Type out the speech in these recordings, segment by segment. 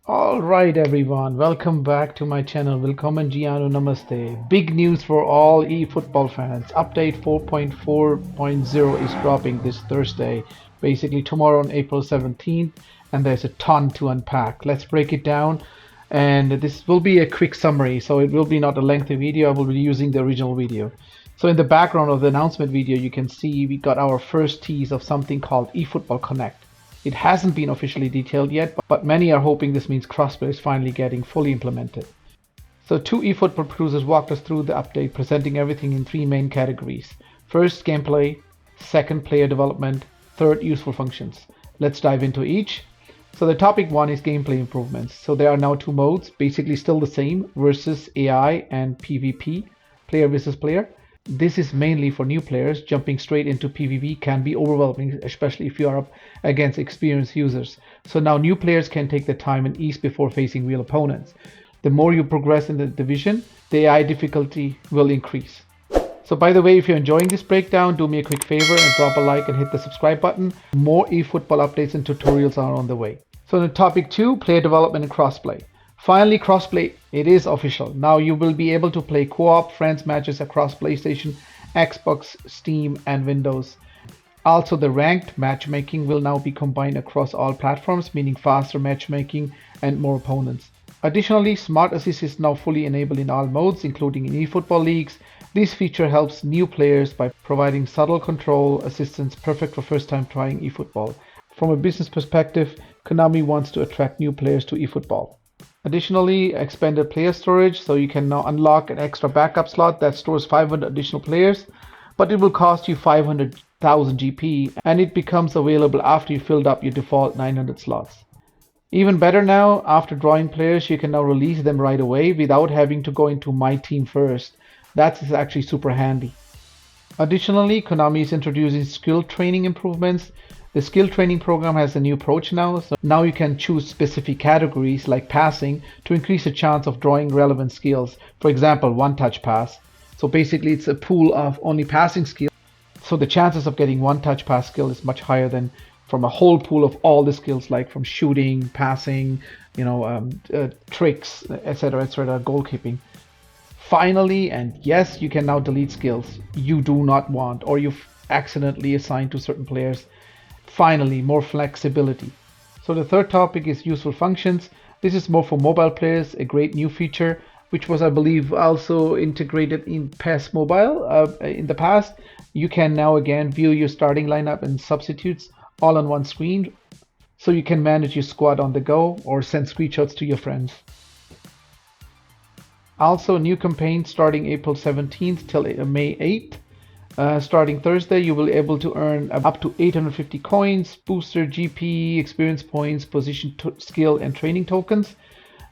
All right, everyone, welcome back to my channel. Willkommen Giano Namaste. Big news for all eFootball fans. Update 4.4.0 is dropping this Thursday, basically tomorrow on April 17th, and there's a ton to unpack. Let's break it down, and this will be a quick summary, so it will be not a lengthy video. I will be using the original video. So in the background of the announcement video, you can see we got our first tease of something called eFootball Connect. It hasn't been officially detailed yet, but many are hoping this means crossplay is finally getting fully implemented. So two eFootball producers walked us through the update, presenting everything in three main categories. First, gameplay. Second, player development. Third, useful functions. Let's dive into each. So the topic one is gameplay improvements. So there are now two modes, basically still the same, versus AI and PvP, player versus player. This is mainly for new players. Jumping straight into PvP can be overwhelming, especially if you are up against experienced users. So now new players can take the time and ease before facing real opponents. The more you progress in the division, the AI difficulty will increase. So by the way, if you're enjoying this breakdown, do me a quick favor and drop a like and hit the subscribe button. More eFootball updates and tutorials are on the way. So in topic 2, player development and crossplay. Finally, crossplay, it is official. Now you will be able to play co-op friends matches across PlayStation, Xbox, Steam, and Windows. Also, the ranked matchmaking will now be combined across all platforms, meaning faster matchmaking and more opponents. Additionally, Smart Assist is now fully enabled in all modes, including in eFootball leagues. This feature helps new players by providing subtle control assistance, perfect for first-time trying eFootball. From a business perspective, Konami wants to attract new players to eFootball. Additionally, expanded player storage, so you can now unlock an extra backup slot that stores 500 additional players, but it will cost you 500,000 GP, and it becomes available after you filled up your default 900 slots. Even better now, after drawing players, you can now release them right away without having to go into My Team first. That's actually super handy. Additionally, Konami is introducing skill training improvements. The skill training program has a new approach now, so now you can choose specific categories like passing to increase the chance of drawing relevant skills. For example, one-touch pass. So basically it's a pool of only passing skills. So the chances of getting one-touch pass skill is much higher than from a whole pool of all the skills like from shooting, passing, tricks, etc., goalkeeping. Finally, and yes, you can now delete skills you do not want or you've accidentally assigned to certain players. Finally, more flexibility. So the third topic is useful functions. This is more for mobile players, a great new feature, which was, I believe, also integrated in PES Mobile in the past. You can now again view your starting lineup and substitutes all on one screen, so you can manage your squad on the go or send screenshots to your friends. Also, new campaign starting April 17th till May 8th. Starting Thursday, you will be able to earn up to 850 coins, booster GP, experience points, position skill and training tokens,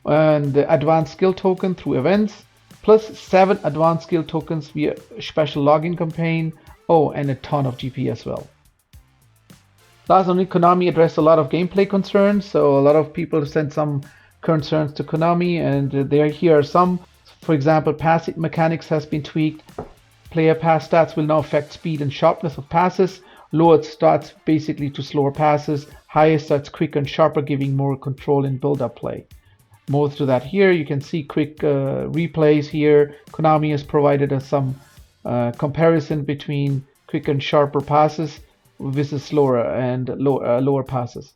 and the advanced skill token through events, plus 7 advanced skill tokens via special login campaign. Oh, and a ton of GP as well. Last only, Konami addressed a lot of gameplay concerns, so a lot of people sent some concerns to Konami, and here are some. For example, passing mechanics has been tweaked. Player pass stats will now affect speed and sharpness of passes. Lowered stats basically to slower passes. Higher stats quicker and sharper, giving more control in build-up play. More to that here. You can see quick replays here. Konami has provided us some comparison between quick and sharper passes versus slower and lower passes.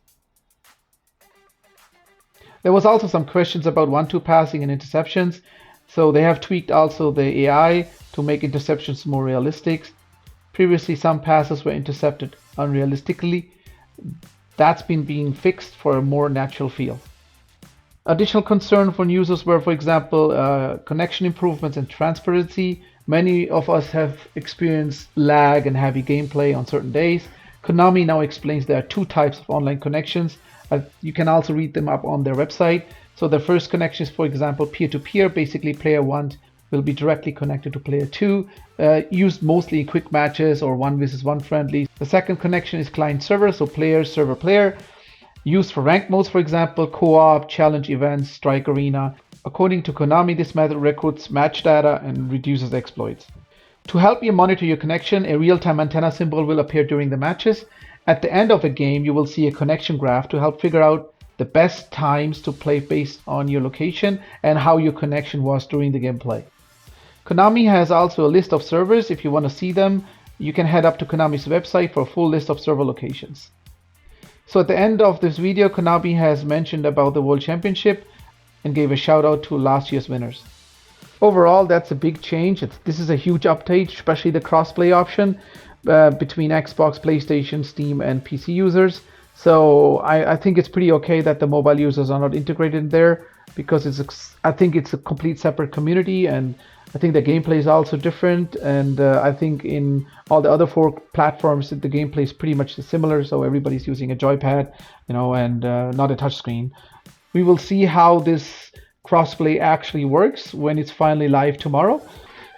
There was also some questions about 1-2 passing and interceptions. So they have tweaked also the AI to make interceptions more realistic. Previously, some passes were intercepted unrealistically. That's been being fixed for a more natural feel. Additional concern for users were, for example, connection improvements and transparency. Many of us have experienced lag and heavy gameplay on certain days. Konami now explains there are 2 types of online connections. You can also read them up on their website. So the first connection is, for example, peer-to-peer. Basically, player 1 will be directly connected to player 2, used mostly in quick matches or 1 versus 1 friendlies. The second connection is client-server, so player, server, player, used for ranked modes, for example, co-op, challenge events, strike arena. According to Konami, this method recruits match data and reduces exploits. To help you monitor your connection, a real-time antenna symbol will appear during the matches. At the end of a game, you will see a connection graph to help figure out the best times to play based on your location, and how your connection was during the gameplay. Konami has also a list of servers. If you want to see them, you can head up to Konami's website for a full list of server locations. So at the end of this video, Konami has mentioned about the World Championship and gave a shout out to last year's winners. Overall, that's a big change. This is a huge update, especially the crossplay option between Xbox, PlayStation, Steam, and PC users. So I think it's pretty okay that the mobile users are not integrated in there, because I think it's a complete separate community, and I think the gameplay is also different. And I think in all the other 4 platforms, the gameplay is pretty much similar. So everybody's using a joypad, and not a touchscreen. We will see how this crossplay actually works when it's finally live tomorrow.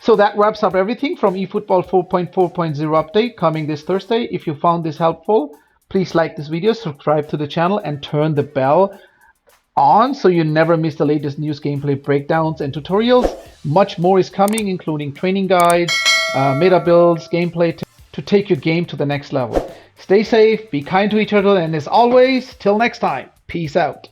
So that wraps up everything from eFootball 4.4.0 update coming this Thursday. If you found this helpful, please like this video, subscribe to the channel, and turn the bell on so you never miss the latest news, gameplay breakdowns, and tutorials. Much more is coming, including training guides, meta builds, gameplay to take your game to the next level. Stay safe, be kind to each other, and as always, till next time, peace out.